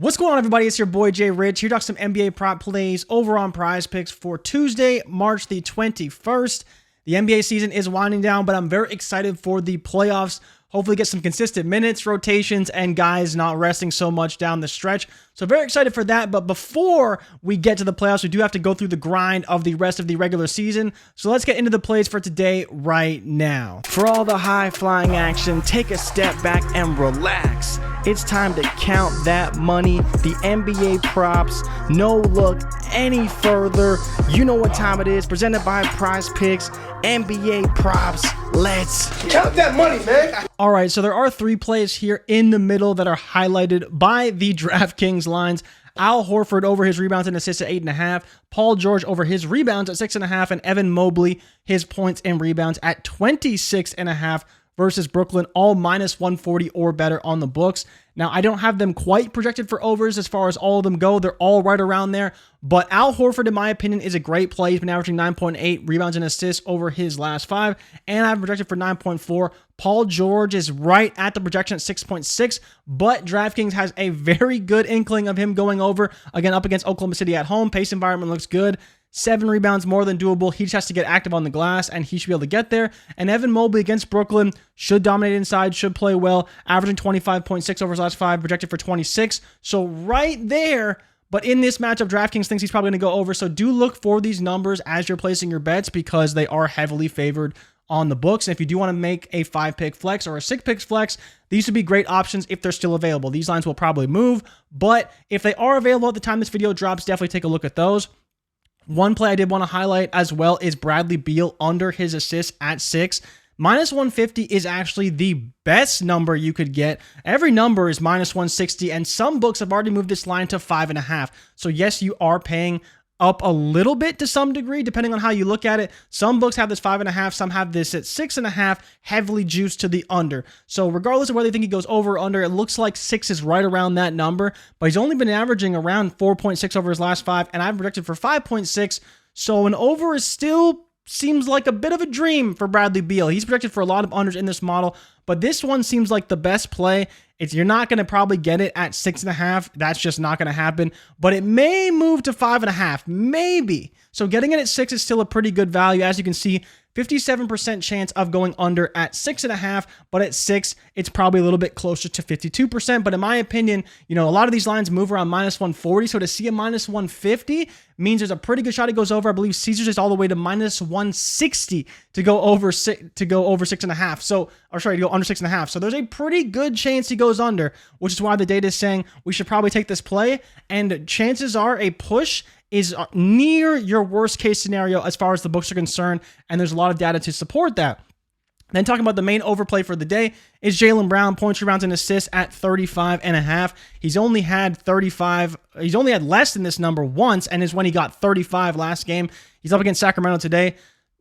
What's going on, everybody? It's your boy Jay Rich here to talk some NBA prop plays over on PrizePicks for Tuesday, March the 21st. The NBA season is winding down, but I'm very excited for the playoffs. Hopefully get some consistent minutes, rotations, and guys not resting so much down the stretch. So very excited for that. But before we get to the playoffs, we do have to go through the grind of the rest of the regular season. So let's get into the plays for today right now. For all the high-flying action, take a step back and relax. It's time to count that money. The NBA props, no look any further. You know what time it is. Presented by PrizePicks, NBA props. Let's count that money, man. All right, so there are three plays here in the middle that are highlighted by the DraftKings lines. Al Horford over his rebounds and assists at 8.5. Paul George over his rebounds at 6.5. And Evan Mobley, his points and rebounds at 26.5 versus Brooklyn, all minus 140 or better on the books. Now, I don't have them quite projected for overs as far as all of them go. They're all right around there. But Al Horford, in my opinion, is a great play. He's been averaging 9.8 rebounds and assists over his last 5. And I've projected for 9.4. Paul George is right at the projection at 6.6. But DraftKings has a very good inkling of him going over. Again, up against Oklahoma City at home. Pace environment looks good. 7 rebounds, more than doable. He just has to get active on the glass, and he should be able to get there. And Evan Mobley against Brooklyn should dominate inside, should play well, averaging 25.6 over his last 5, projected for 26. So right there, but in this matchup, DraftKings thinks he's probably going to go over. So do look for these numbers as you're placing your bets because they are heavily favored on the books. And if you do want to make a 5-pick flex or a 6-pick flex, these would be great options if they're still available. These lines will probably move, but if they are available at the time this video drops, definitely take a look at those. One play I did want to highlight as well is Bradley Beal under his assists at 6. Minus 150 is actually the best number you could get. Every number is minus 160, and some books have already moved this line to 5.5. So yes, you are paying up a little bit to some degree, depending on how you look at it. Some books have this 5.5, some have this at 6.5, heavily juiced to the under. So regardless of whether you think he goes over or under, it looks like 6 is right around that number, but he's only been averaging around 4.6 over his last 5, and I've projected for 5.6, so an over is still seems like a bit of a dream for Bradley Beal. He's projected for a lot of unders in this model, but this one seems like the best play. You're not going to probably get it at 6.5. That's just not going to happen, but it may move to 5.5, maybe. So getting it at 6 is still a pretty good value. As you can see, 57% chance of going under at 6.5, but at 6, it's probably a little bit closer to 52%. But in my opinion, a lot of these lines move around minus 140. So to see a minus 150 means there's a pretty good shot it goes over. I believe Caesars is all the way to minus 160 to go over 6.5. So, or sorry, to go under 6.5. So there's a pretty good chance he goes under, which is why the data is saying we should probably take this play. And chances are a push is near your worst case scenario as far as the books are concerned, and there's a lot of data to support that. Then talking about the main overplay for the day is Jaylen Brown, points, rebounds, and assists at 35.5. He's only had less than this number once, and is when he got 35 last game. He's up against Sacramento today.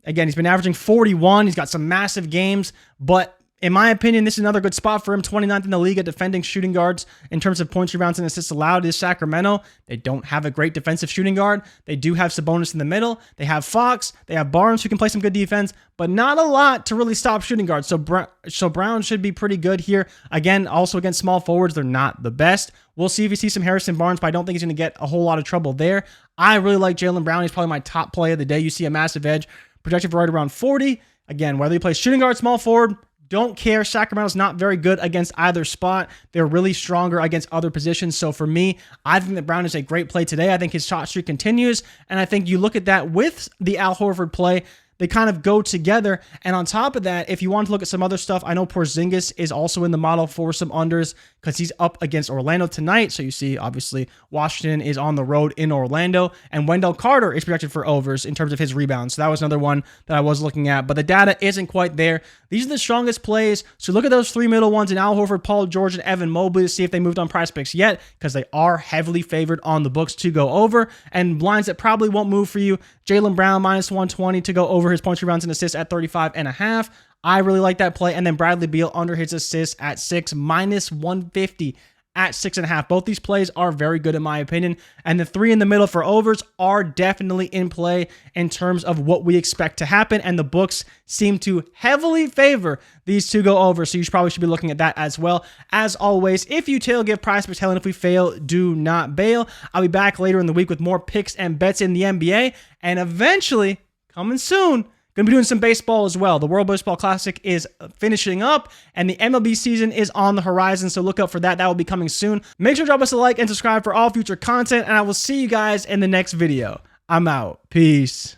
Again, he's been averaging 41. He's got some massive games, but in my opinion, this is another good spot for him. 29th in the league at defending shooting guards in terms of points, rebounds, and assists allowed is Sacramento. They don't have a great defensive shooting guard. They do have Sabonis in the middle. They have Fox. They have Barnes who can play some good defense, but not a lot to really stop shooting guards. So Brown should be pretty good here. Again, also against small forwards, they're not the best. We'll see if you see some Harrison Barnes, but I don't think he's going to get a whole lot of trouble there. I really like Jaylen Brown. He's probably my top play of the day. You see a massive edge, projected for right around 40. Again, whether he plays shooting guard, small forward, don't care. Sacramento's not very good against either spot. They're really stronger against other positions. So for me, I think that Brown is a great play today. I think his shot streak continues. And I think you look at that with the Al Horford play, they kind of go together. And on top of that, if you want to look at some other stuff, I know Porzingis is also in the model for some unders because he's up against Orlando tonight. So you see, obviously, Washington is on the road in Orlando. And Wendell Carter is projected for overs in terms of his rebounds. So that was another one that I was looking at. But the data isn't quite there. These are the strongest plays. So look at those three middle ones in Al Horford, Paul George, and Evan Mobley to see if they moved on PrizePicks yet, because they are heavily favored on the books to go over. And lines that probably won't move for you, Jaylen Brown minus 120 to go over his points, rebounds, and assists at 35.5. I really like that play. And then Bradley Beal under his assists at 6, minus 150 at 6.5. Both these plays are very good in my opinion. And the 3 in the middle for overs are definitely in play in terms of what we expect to happen. And the books seem to heavily favor these to go over. So you probably should be looking at that as well. As always, if you tail, give PrizePicks hell, and if we fail, do not bail. I'll be back later in the week with more picks and bets in the NBA. And eventually, coming soon, going to be doing some baseball as well. The World Baseball Classic is finishing up, and the MLB season is on the horizon, so look out for that. That will be coming soon. Make sure to drop us a like and subscribe for all future content, and I will see you guys in the next video. I'm out. Peace.